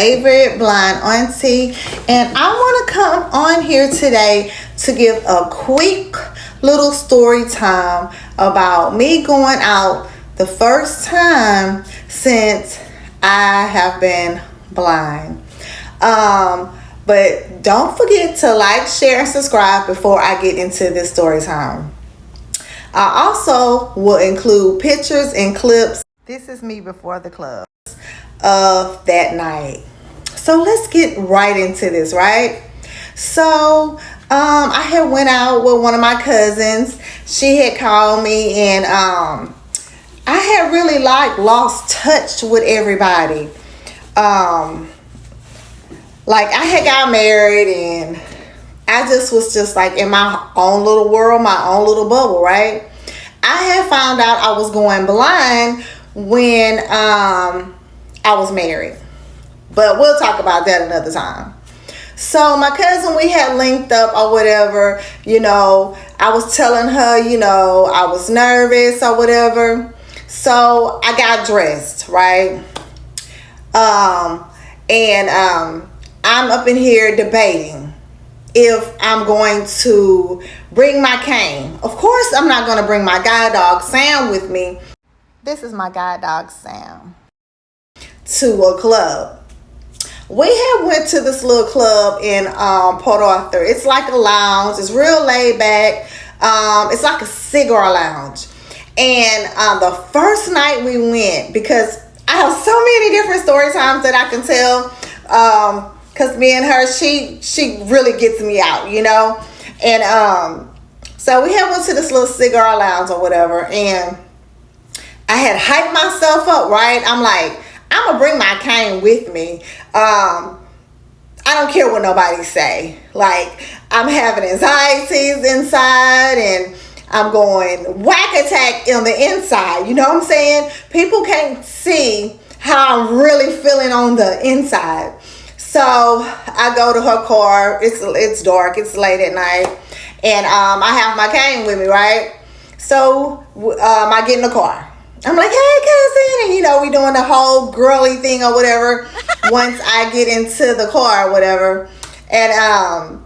favorite blind auntie, and I want to come on here today to give a quick little story time about me going out the first time since I have been blind. But don't forget to like, share, and subscribe before I get into this story time. I also will include pictures and clips. This is me before the club of that night. So let's get right into this, right? So I had went out with one of my cousins. She had called me, and I had really lost touch with everybody. Like I had got married, and I just was just like in my own little world, my own little bubble, right? I had found out I was going blind when I was married. But we'll talk about that another time. So my cousin, we had linked up or whatever, I was telling her, I was nervous or whatever. So I got dressed, right? I'm up in here debating if I'm going to bring my cane. Of course, I'm not going to bring my guide dog, Sam, with me. This is my guide dog, Sam, to a club. We had went to this little club in Port Arthur. It's like a lounge. It's real laid back. It's like a cigar lounge. And the first night we went, because I have so many different story times that I can tell, because me and her, she really gets me out, And so we had went to this little cigar lounge or whatever, and I had hyped myself up, right? I'm like, I'm gonna bring my cane with me. I don't care what nobody say. Like, I'm having anxieties inside, and I'm going whack attack on the inside. You know what I'm saying? People can't see how I'm really feeling on the inside. So I go to her car. It's dark. It's late at night, and I have my cane with me, right? So I get in the car. I'm like, hey, cousin, and we doing the whole girly thing or whatever. Once I get into the car or whatever, and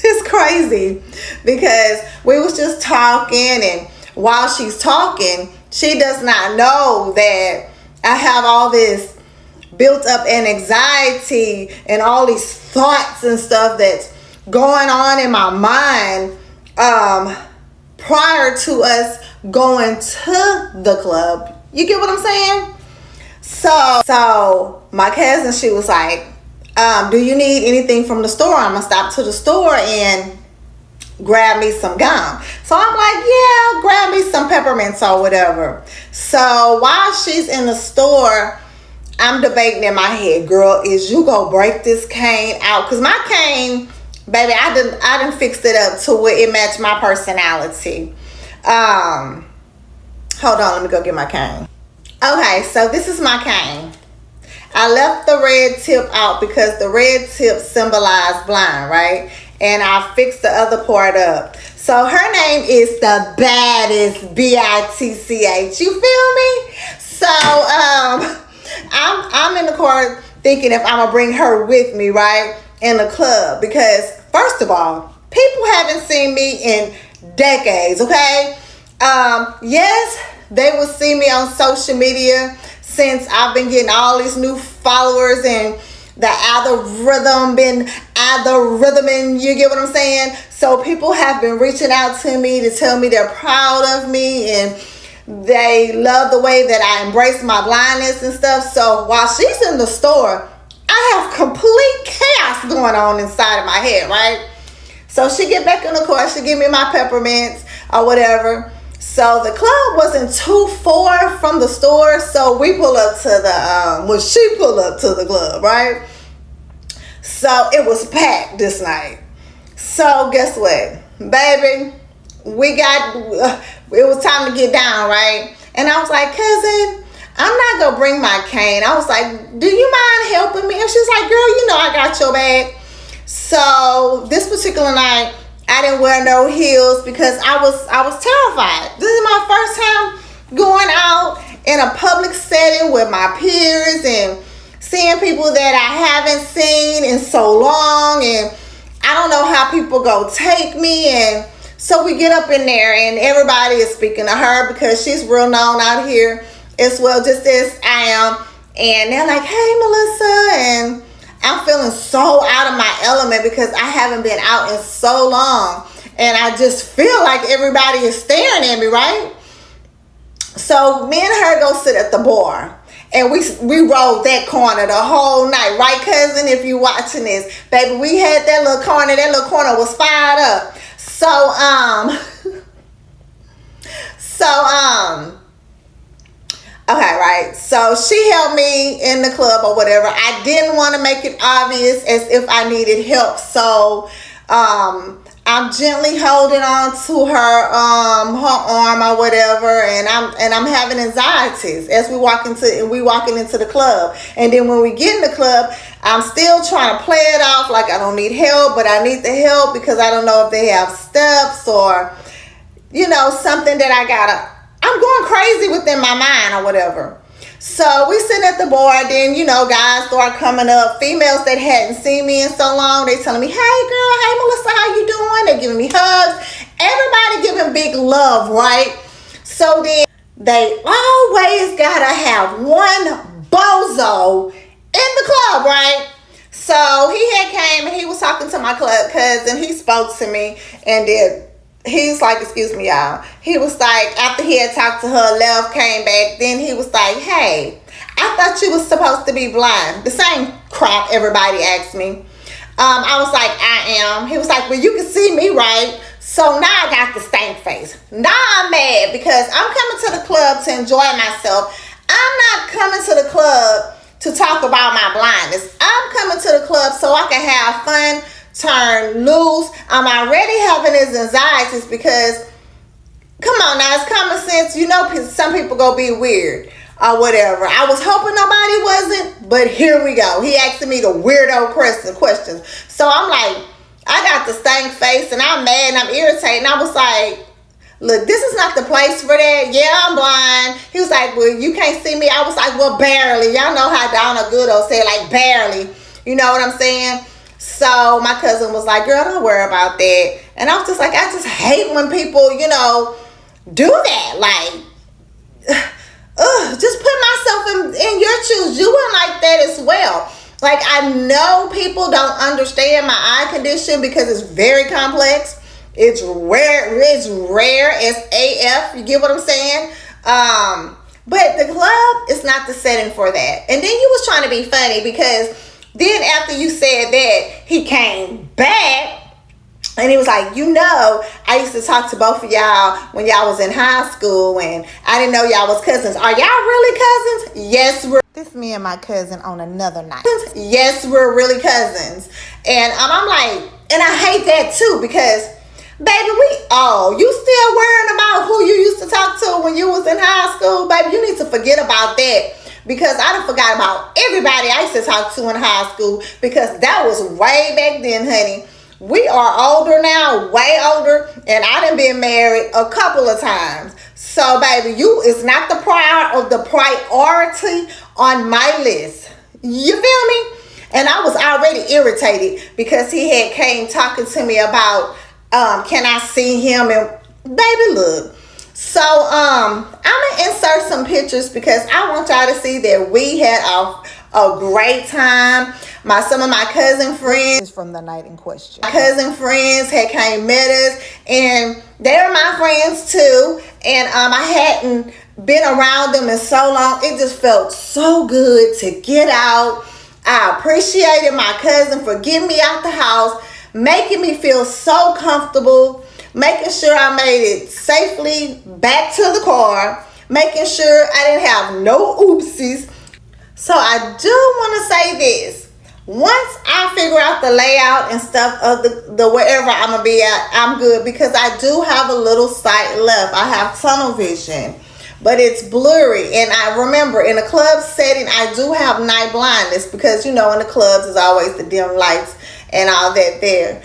it's crazy because we was just talking, and while she's talking, she does not know that I have all this built up and anxiety and all these thoughts and stuff that's going on in my mind prior to us going to the club. You get what I'm saying? So my cousin, she was like, do you need anything from the store? I'm gonna stop to the store and grab me some gum. So I'm like, yeah, grab me some peppermints or whatever. So while she's in the store, I'm debating in my head, girl, is you gonna break this cane out? Because my cane, baby, I done fixed it up to where it matched my personality. Hold on, let me go get my cane. Okay, so this is my cane. I left the red tip out because the red tip symbolized blind, right? And I fixed the other part up. So her name is the baddest, B-I-T-C-H. You feel me? So I'm in the car thinking if I'm gonna bring her with me, right, in the club, because first of all, people haven't seen me in decades, okay? Yes, they will see me on social media since I've been getting all these new followers and the algorithm, you get what I'm saying? So people have been reaching out to me to tell me they're proud of me and they love the way that I embrace my blindness and stuff. So while she's in the store, I have complete chaos going on inside of my head, right? So she get back in the car, she give me my peppermints or whatever. So the club wasn't too far from the store, so we pull up to the, she pulled up to the club, right? So it was packed this night. So guess what? Baby, it was time to get down, right? And I was like, cousin, I'm not gonna bring my cane. I was like, do you mind helping me? And she's like, girl, I got your bag. So this particular night, I didn't wear no heels because I was terrified. This is my first time going out in a public setting with my peers and seeing people that I haven't seen in so long, and I don't know how people go take me. And so we get up in there and everybody is speaking to her because she's real known out here as well, just as I am. And they're like, hey, Melissa. And I'm feeling so out of my element because I haven't been out in so long. And I just feel like everybody is staring at me, right? So me and her go sit at the bar. And we rolled that corner the whole night. Right, cousin? If you watching this. Baby, we had that little corner. That little corner was fired up. Okay, right. So she helped me in the club or whatever. I didn't want to make it obvious as if I needed help. So I'm gently holding on to her arm or whatever, and I'm having anxieties as we walking into the club. And then when we get in the club, I'm still trying to play it off like I don't need help, but I need the help because I don't know if they have steps or, you know, something that I'm going crazy within my mind or whatever. So we sitting at the bar, then, you know, guys start coming up, females that hadn't seen me in so long. They telling me, hey girl, hey Melissa, how you doing? They giving me hugs. Everybody giving big love, right? So then they always gotta have one bozo in the club, right? So he had came and he was talking to my club cousin. He spoke to me and then he's like, excuse me, y'all. He was like, after he had talked to her, left, came back, then he was like, hey, I thought you was supposed to be blind. The same crap everybody asked me. I was like, I am. He was like, well, you can see me, right? So now I got the stank face. Now I'm mad because I'm coming to the club to enjoy myself. I'm not coming to the club to talk about my blindness. I'm coming to the club so I can have fun, turn loose. I'm already having these anxieties because, come on now, it's common sense. You know, some people go be weird or whatever. I was hoping nobody wasn't, but here we go. He asking me the weirdo questions. So I'm like, I got the stank face and I'm mad and I'm irritated. And I was like, look, this is not the place for that. Yeah, I'm blind. He was like, well, you can't see me. I was like, well, barely. Y'all know how Donna Goodo said, like, barely. You know what I'm saying? So my cousin was like, girl, don't worry about that. And I was just like, I just hate when people, you know, do that. Like, just put myself in your shoes. You were like that as well. Like, I know people don't understand my eye condition because it's very complex. It's rare as AF. You get what I'm saying? But the club is not the setting for that. And then you was trying to be funny because then after you said that, he came back and he was like, you know, I used to talk to both of y'all when y'all was in high school and I didn't know y'all was cousins. Are y'all really cousins? Yes, we're. This me and my cousin on another night. Yes, we're really cousins. And I'm like, and I hate that too because, baby, you still worrying about who you used to talk to when you was in high school? Baby, you need to forget about that. Because I done forgot about everybody I used to talk to in high school because that was way back then, honey. We are older now, way older, and I done been married a couple of times. So, baby, you is not the priority on my list. You feel me? And I was already irritated because he had came talking to me about, can I see him? And, baby, look. So, I'm going to insert some pictures because I want y'all to see that we had a great time. Some of my cousin friends from the night in question. My cousin friends had came met us and they're my friends too. And I hadn't been around them in so long. It just felt so good to get out. I appreciated my cousin for getting me out the house, making me feel so comfortable, making sure I made it safely back to the car, making sure I didn't have no oopsies. So I do want to say this. Once I figure out the layout and stuff of the wherever I'm going to be at, I'm good because I do have a little sight left. I have tunnel vision, but it's blurry. And I remember in a club setting, I do have night blindness because, you know, in the clubs is always the dim lights and all that there.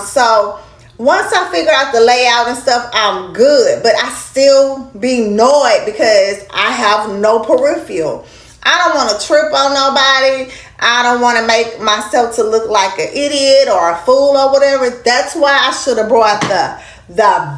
So Once I figure out the layout and stuff, I'm good. But I still be annoyed because I have no peripheral. I don't want to trip on nobody. I don't want to make myself to look like an idiot or a fool or whatever. That's why I should have brought the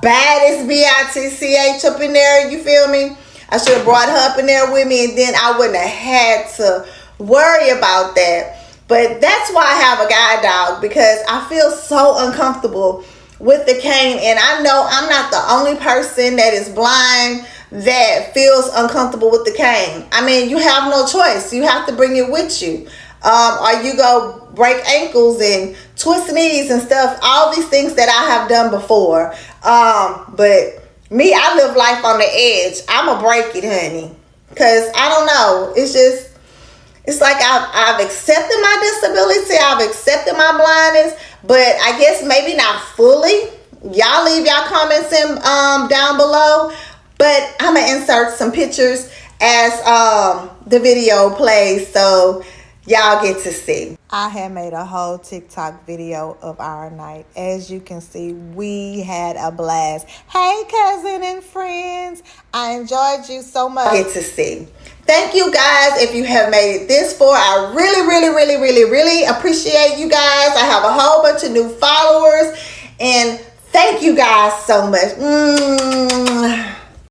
baddest BITCH up in there. You feel me? I should have brought her up in there with me, and then I wouldn't have had to worry about that. But that's why I have a guide dog, because I feel so uncomfortable with the cane. And I know I'm not the only person that is blind that feels uncomfortable with the cane. I mean, you have no choice. You have to bring it with you. Or you go break ankles and twist knees and stuff. All these things that I have done before. But me, I live life on the edge. I'ma break it, honey. Because I don't know. It's like I've accepted my disability. I've accepted my blindness. But I guess maybe not fully. Y'all leave y'all comments in down below. But I'm going to insert some pictures as the video plays, so y'all get to see. I had made a whole TikTok video of our night. As you can see, we had a blast. Hey, cousin and friends. I enjoyed you so much. Get to see. Thank you guys if you have made it this far. I really appreciate you guys. I have a whole bunch of new followers. And thank you guys so much.